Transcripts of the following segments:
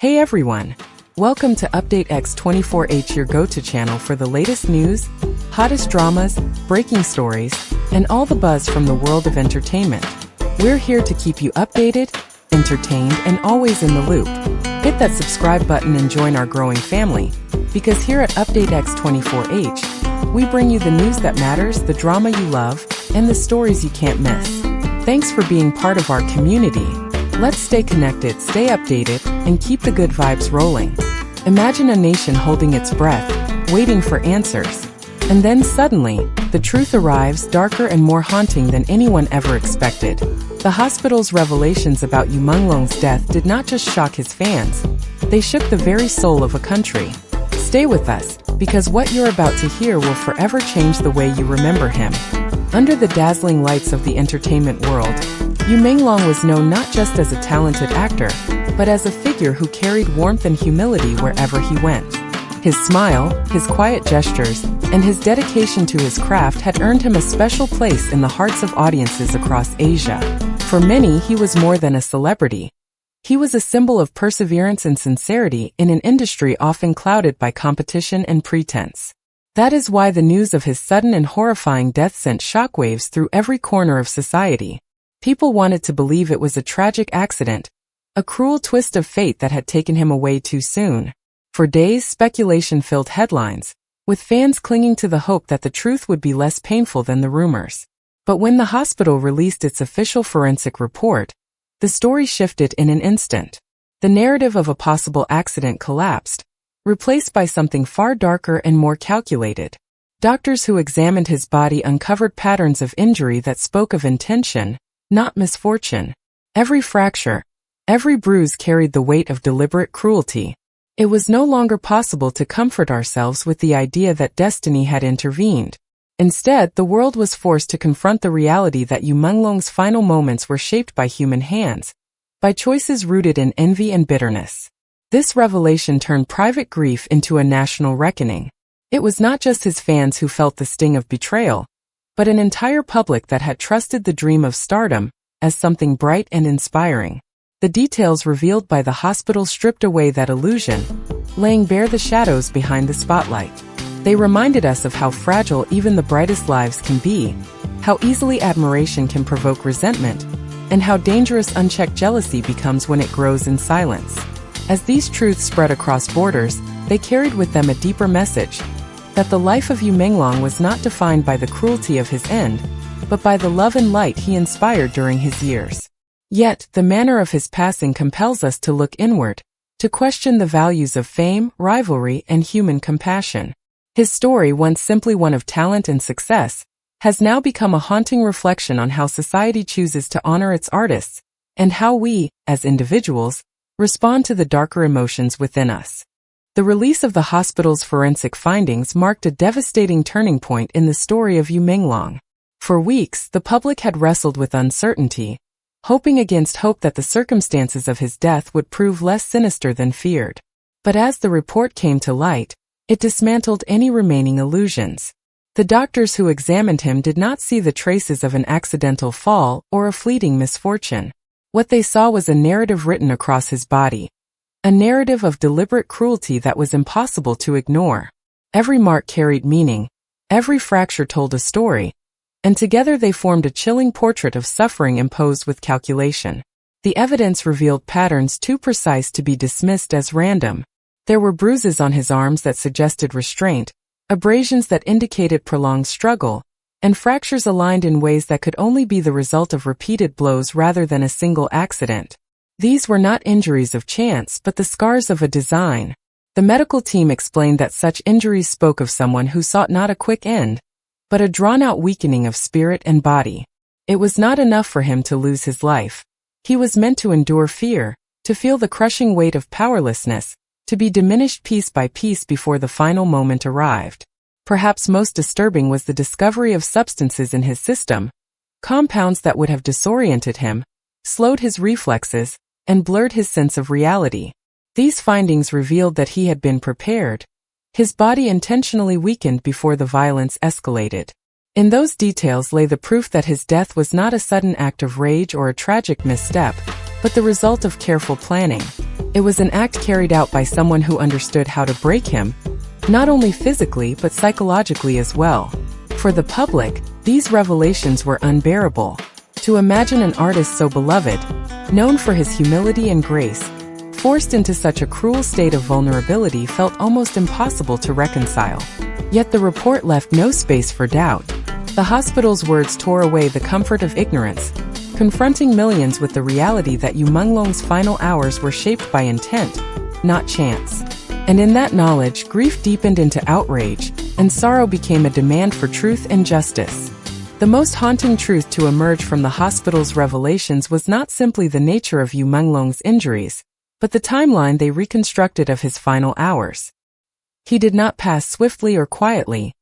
Hey everyone! Welcome to Update X24H, your go-to channel for the latest news, hottest dramas, breaking stories, and all the buzz from the world of entertainment. We're here to keep you updated, entertained, and always in the loop. Hit that subscribe button and join our growing family, because here at Update X24H, we bring you the news that matters, the drama you love, and the stories you can't miss. Thanks for being part of our community. Let's stay connected, stay updated, and keep the good vibes rolling. Imagine a nation holding its breath, waiting for answers. And then suddenly, the truth arrives, darker and more haunting than anyone ever expected. The hospital's revelations about Menglong's death did not just shock his fans, they shook the very soul of a country. Stay with us, because what you're about to hear will forever change the way you remember him. Under the dazzling lights of the entertainment world, Menglong was known not just as a talented actor, but as a figure who carried warmth and humility wherever he went. His smile, his quiet gestures, and his dedication to his craft had earned him a special place in the hearts of audiences across Asia. For many, he was more than a celebrity. He was a symbol of perseverance and sincerity in an industry often clouded by competition and pretense. That is why the news of his sudden and horrifying death sent shockwaves through every corner of society. People wanted to believe it was a tragic accident, a cruel twist of fate that had taken him away too soon. For days, speculation filled headlines, with fans clinging to the hope that the truth would be less painful than the rumors. But when the hospital released its official forensic report, the story shifted in an instant. The narrative of a possible accident collapsed, replaced by something far darker and more calculated. Doctors who examined his body uncovered patterns of injury that spoke of intention, not misfortune. Every fracture, every bruise carried the weight of deliberate cruelty. It was no longer possible to comfort ourselves with the idea that destiny had intervened. Instead, the world was forced to confront the reality that Menglong's final moments were shaped by human hands, by choices rooted in envy and bitterness. This revelation turned private grief into a national reckoning. It was not just his fans who felt the sting of betrayal, but an entire public that had trusted the dream of stardom as something bright and inspiring. The details revealed by the hospital stripped away that illusion, laying bare the shadows behind the spotlight. They reminded us of how fragile even the brightest lives can be, how easily admiration can provoke resentment, and how dangerous unchecked jealousy becomes when it grows in silence. As these truths spread across borders, they carried with them a deeper message, that the life of Menglong was not defined by the cruelty of his end, but by the love and light he inspired during his years. Yet, the manner of his passing compels us to look inward, to question the values of fame, rivalry, and human compassion. His story, once simply one of talent and success, has now become a haunting reflection on how society chooses to honor its artists, and how we, as individuals, respond to the darker emotions within us. The release of the hospital's forensic findings marked a devastating turning point in the story of Menglong. For weeks, the public had wrestled with uncertainty, hoping against hope that the circumstances of his death would prove less sinister than feared. But as the report came to light, it dismantled any remaining illusions. The doctors who examined him did not see the traces of an accidental fall or a fleeting misfortune. What they saw was a narrative written across his body, a narrative of deliberate cruelty that was impossible to ignore. Every mark carried meaning, every fracture told a story, and together they formed a chilling portrait of suffering imposed with calculation. The evidence revealed patterns too precise to be dismissed as random. There were bruises on his arms that suggested restraint, abrasions that indicated prolonged struggle, and fractures aligned in ways that could only be the result of repeated blows rather than a single accident. These were not injuries of chance, but the scars of a design. The medical team explained that such injuries spoke of someone who sought not a quick end, but a drawn-out weakening of spirit and body. It was not enough for him to lose his life. He was meant to endure fear, to feel the crushing weight of powerlessness, to be diminished piece by piece before the final moment arrived. Perhaps most disturbing was the discovery of substances in his system, compounds that would have disoriented him, slowed his reflexes, and blurred his sense of reality. These findings revealed that he had been prepared. His body intentionally weakened before the violence escalated. In those details lay the proof that his death was not a sudden act of rage or a tragic misstep, but the result of careful planning. It was an act carried out by someone who understood how to break him, not only physically but psychologically as well. For the public, these revelations were unbearable. To imagine an artist so beloved, known for his humility and grace, forced into such a cruel state of vulnerability felt almost impossible to reconcile. Yet the report left no space for doubt. The hospital's words tore away the comfort of ignorance, confronting millions with the reality that Menglong's final hours were shaped by intent, not chance. And in that knowledge, grief deepened into outrage, and sorrow became a demand for truth and justice. The most haunting truth to emerge from the hospital's revelations was not simply the nature of Menglong's injuries, but the timeline they reconstructed of his final hours. He did not pass swiftly or quietly.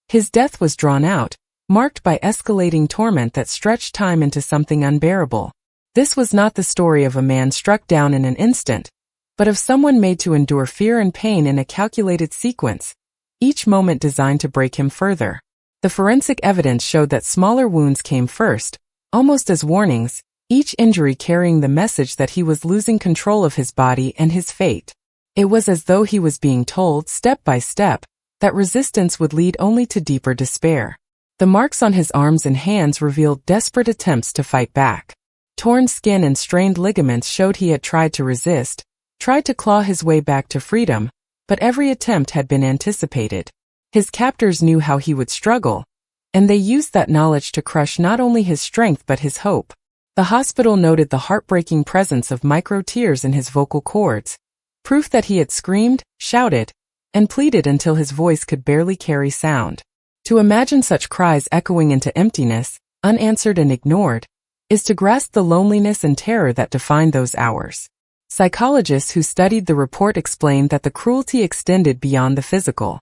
His death was drawn out, marked by escalating torment that stretched time into something unbearable. This was not the story of a man struck down in an instant, but of someone made to endure fear and pain in a calculated sequence, each moment designed to break him further. The forensic evidence showed that smaller wounds came first, almost as warnings, each injury carrying the message that he was losing control of his body and his fate. It was as though he was being told, step by step, that resistance would lead only to deeper despair. The marks on his arms and hands revealed desperate attempts to fight back. Torn skin and strained ligaments showed he had tried to resist, tried to claw his way back to freedom, but every attempt had been anticipated. His captors knew how he would struggle, and they used that knowledge to crush not only his strength but his hope. The hospital noted the heartbreaking presence of micro-tears in his vocal cords, proof that he had screamed, shouted, and pleaded until his voice could barely carry sound. To imagine such cries echoing into emptiness, unanswered and ignored, is to grasp the loneliness and terror that defined those hours. Psychologists who studied the report explained that the cruelty extended beyond the physical.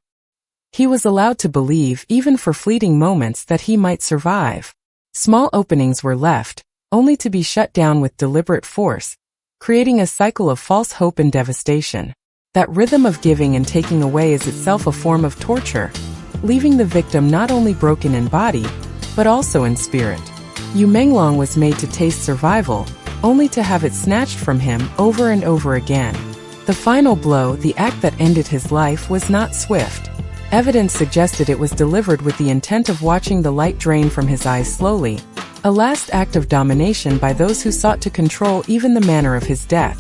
He was allowed to believe, even for fleeting moments, that he might survive. Small openings were left, only to be shut down with deliberate force, creating a cycle of false hope and devastation. That rhythm of giving and taking away is itself a form of torture, leaving the victim not only broken in body, but also in spirit. Menglong was made to taste survival, only to have it snatched from him over and over again. The final blow, the act that ended his life, was not swift. Evidence suggested it was delivered with the intent of watching the light drain from his eyes slowly, a last act of domination by those who sought to control even the manner of his death.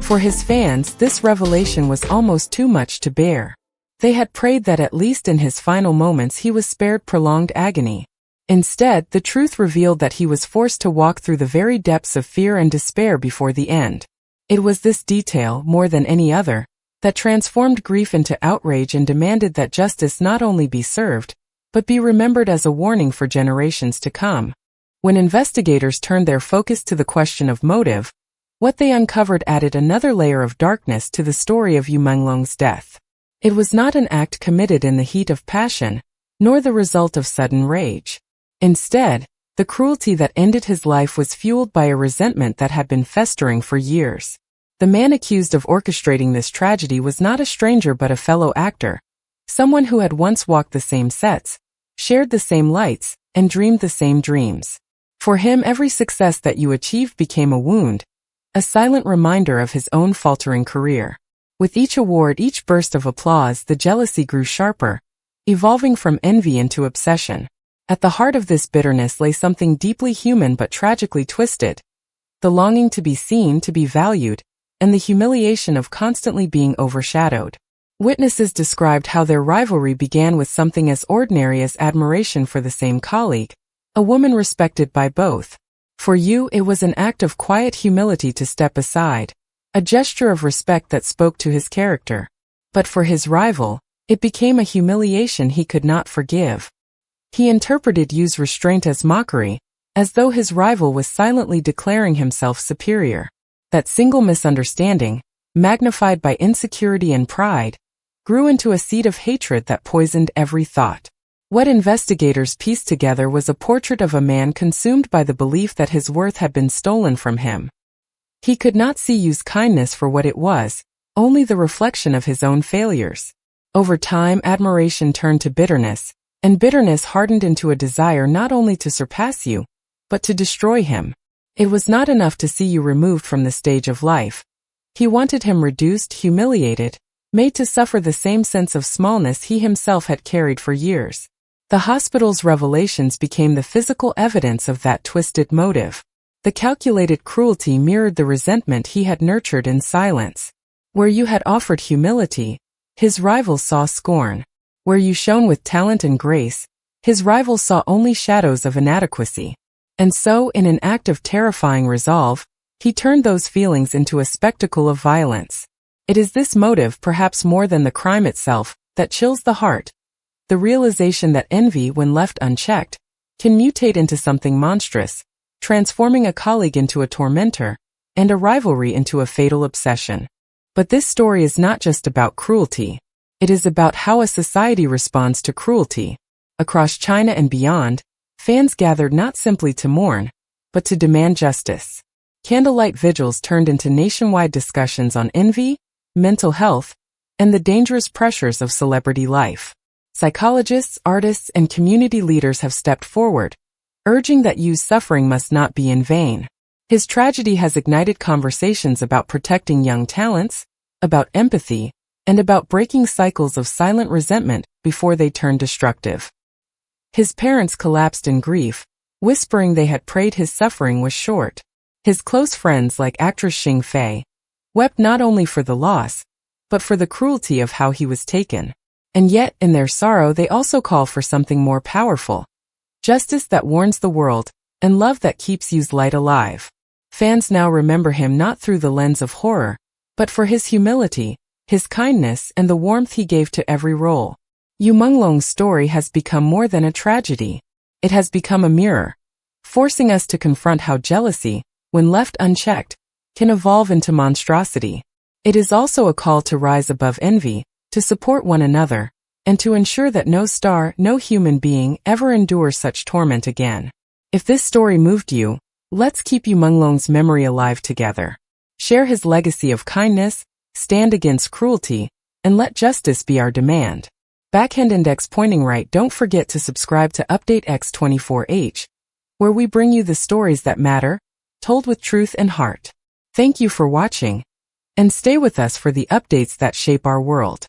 For his fans, this revelation was almost too much to bear. They had prayed that at least in his final moments he was spared prolonged agony. Instead, the truth revealed that he was forced to walk through the very depths of fear and despair before the end. It was this detail, more than any other, that transformed grief into outrage and demanded that justice not only be served, but be remembered as a warning for generations to come. When investigators turned their focus to the question of motive, what they uncovered added another layer of darkness to the story of Menglong's death. It was not an act committed in the heat of passion, nor the result of sudden rage. Instead, the cruelty that ended his life was fueled by a resentment that had been festering for years. The man accused of orchestrating this tragedy was not a stranger but a fellow actor, someone who had once walked the same sets, shared the same lights, and dreamed the same dreams. For him, every success that you achieved became a wound, a silent reminder of his own faltering career. With each award, each burst of applause, the jealousy grew sharper, evolving from envy into obsession. At the heart of this bitterness lay something deeply human but tragically twisted: the longing to be seen, to be valued, and the humiliation of constantly being overshadowed. Witnesses described how their rivalry began with something as ordinary as admiration for the same colleague, a woman respected by both. For you, it was an act of quiet humility to step aside, a gesture of respect that spoke to his character. But for his rival, it became a humiliation he could not forgive. He interpreted Yu's restraint as mockery, as though his rival was silently declaring himself superior. That single misunderstanding, magnified by insecurity and pride, grew into a seed of hatred that poisoned every thought. What investigators pieced together was a portrait of a man consumed by the belief that his worth had been stolen from him. He could not see Yu's kindness for what it was, only the reflection of his own failures. Over time, admiration turned to bitterness, and bitterness hardened into a desire not only to surpass Yu, but to destroy him. It was not enough to see Yu removed from the stage of life. He wanted him reduced, humiliated, made to suffer the same sense of smallness he himself had carried for years. The hospital's revelations became the physical evidence of that twisted motive. The calculated cruelty mirrored the resentment he had nurtured in silence. Where you had offered humility, his rivals saw scorn. Where you shone with talent and grace, his rivals saw only shadows of inadequacy. And so, in an act of terrifying resolve, he turned those feelings into a spectacle of violence. It is this motive, perhaps more than the crime itself, that chills the heart. The realization that envy, when left unchecked, can mutate into something monstrous, transforming a colleague into a tormentor, and a rivalry into a fatal obsession. But this story is not just about cruelty. It is about how a society responds to cruelty. Across China and beyond, fans gathered not simply to mourn, but to demand justice. Candlelight vigils turned into nationwide discussions on envy, mental health, and the dangerous pressures of celebrity life. Psychologists, artists, and community leaders have stepped forward, urging that Yu's suffering must not be in vain. His tragedy has ignited conversations about protecting young talents, about empathy, and about breaking cycles of silent resentment before they turn destructive. His parents collapsed in grief, whispering they had prayed his suffering was short. His close friends, like actress Xing Fei, wept not only for the loss, but for the cruelty of how he was taken. And yet, in their sorrow, they also call for something more powerful: justice that warns the world, and love that keeps Yu's light alive. Fans now remember him not through the lens of horror, but for his humility, his kindness, and the warmth he gave to every role. Yu Menglong's story has become more than a tragedy. It has become a mirror, forcing us to confront how jealousy, when left unchecked, can evolve into monstrosity. It is also a call to rise above envy, to support one another, and to ensure that no star, no human being ever endures such torment again. If this story moved you, let's keep Yu Menglong's memory alive together. Share his legacy of kindness, stand against cruelty, and let justice be our demand. Backhand index pointing right. Don't forget to subscribe to Update X24H, where we bring you the stories that matter, told with truth and heart. Thank you for watching, and stay with us for the updates that shape our world.